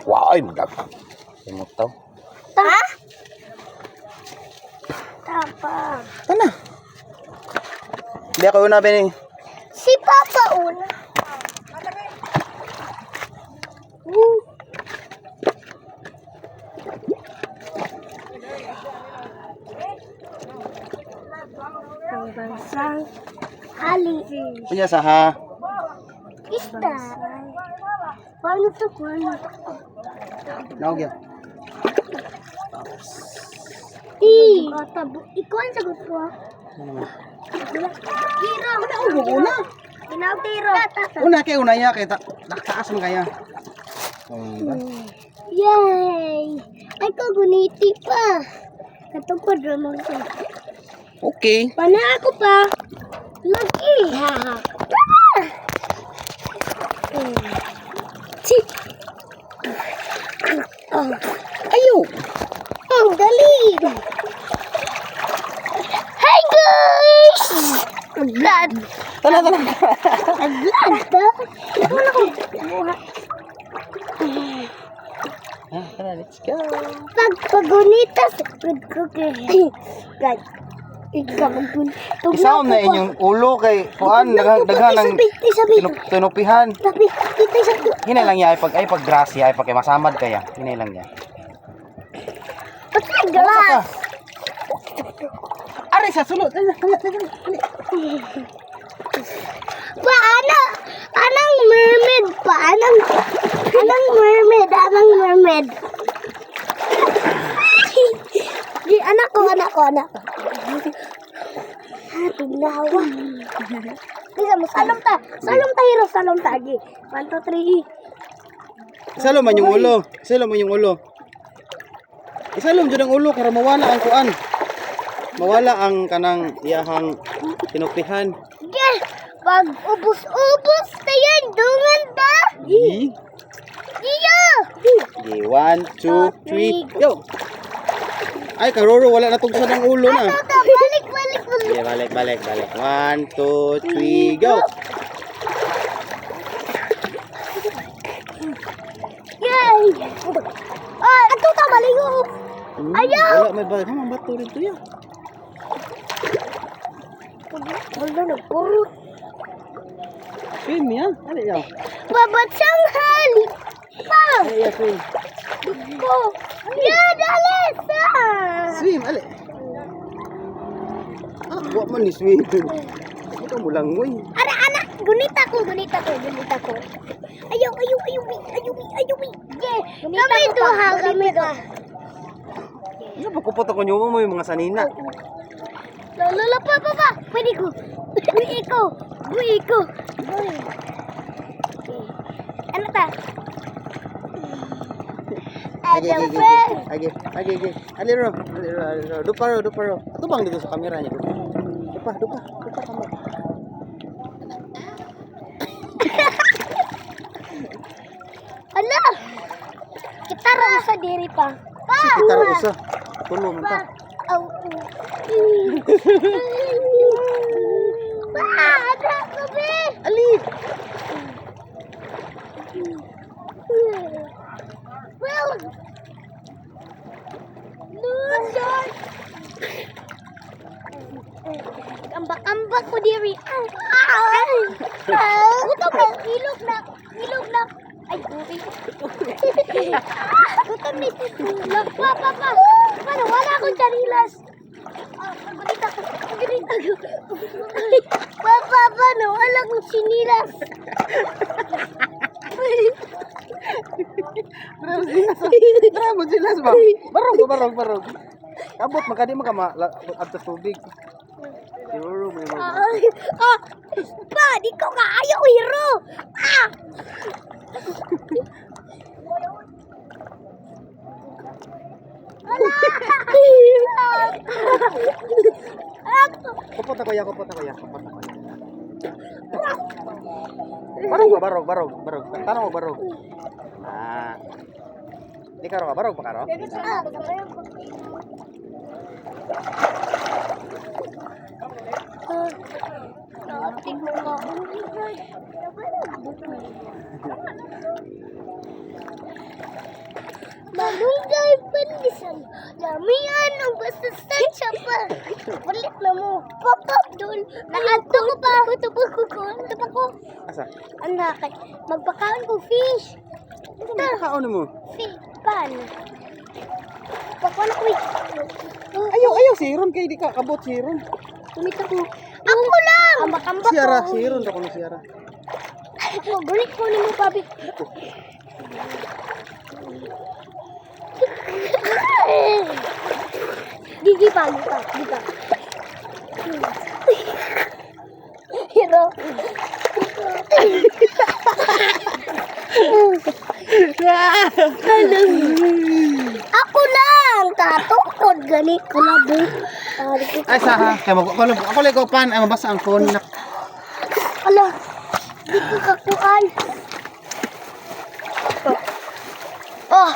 Wow, ay magdagdag. Imutaw. Ha? Tapa. Tana. Hindi ako una ba ni? Si Papa una. Ang bansang hali. Punya saha. Isda. Paano to? Naog yan. Ikaw ang sagot ko. Ano naman? Tiro. Una. Tinawag tiro. Una kay una ya kay taas mo kaya. Yay! Ay, kaguniti pa. Katungkod naman siya. Okay. Pana ako pa. Lagi. Ayo. Ang galing. Hi guys! Agad. Tala. Agad. Wala ko. Tara, let's go. Pagpagunita sa food cooker. God. Ikaw magpunta. Isam na inyong ulo kay kuan daghan ng tinupihan. Tapi, kita sa Hinay lang ya ay pag grasya ay pag masamad kaya. Hinay lang ya. patay glass. Ari sa sulod. Paano? Anong mermaid pa? Anong mermaid? Anong mermaid? Di, anak ko. Tingnawa. Bisa mo, salom ta, hero, salom ta. 1, 2, 3. Isalo man yung ulo. Isalom jud ang ulo para mawala ang kuan. Mawala ang kanang iyahang tinupihan. Yeah, pag ubos tayan, dungan ta. Iya. Okay, 1, 2, 3, go! Ay, karoro, wala na tugsa ng ulo na. Balik. Okay, balik. 1, 2, 3, go! Yay! Ay, ato ta maligo. Ayaw! Wala, may balik. Ang bato rito yan. Wala na puro. Swim yan. Ano yan? Babatsang hali. Pa! Ay, swim. Ko. Ya, dali sa. Swim, ali. Wala man ni swim. Ito mo lang mo eh. Ara, anak. Gunita ko. Ayaw. Yeah. Kami duha. Ano ba kupot ako nyo mo yung mga sanina? Lolo, pa. Pwede ko. Buhi ko. Ano ta? Age. Aliro. Duparo. Ito bang dito sa kamera niya? Dupa kamera. Ala! Kita ra sa diri pa. Pa! Kita ra usa. Tulo man ta. Au. Pa! Ada kabe! Ali! Well! Lundan! Ambak-ambak ko diri. Gutom na. Ilog na. Ay, uri. Gutom ni Titulog. Pa. Paano? Wala akong charilas. Ganita ko. Pa, paano? Wala akong sinilas. Bravo silas ba? Barog. Kabot makadi mo ka adto tubig. Siguro may Pa, di ko kaayo, hero. Kupot ako ya. Barog. Tanong mo barog. Di karo ka barog pa karo? Malunggay pandisan. Lamian ang basta siya pa. Balik na mo. Papap dul. Nakato ko pa. Tupag ko. Asa? Anak, magpakaon ko fish. Kaon mo. Fish. Paano? Pakuan ko Ayaw siron kay di ka kabot siron. Tumita ko. Ako lang! Ambak-ambak Siara, siron ako na siara. Balik ko ni mo, papi. Gigi pa. Hero. Ako lang! Tatukod gani ko na din. Ay sa ha, kay ako lay ko pan ay mabasa ang phone nak. Ala, di ko kakuan. Oh.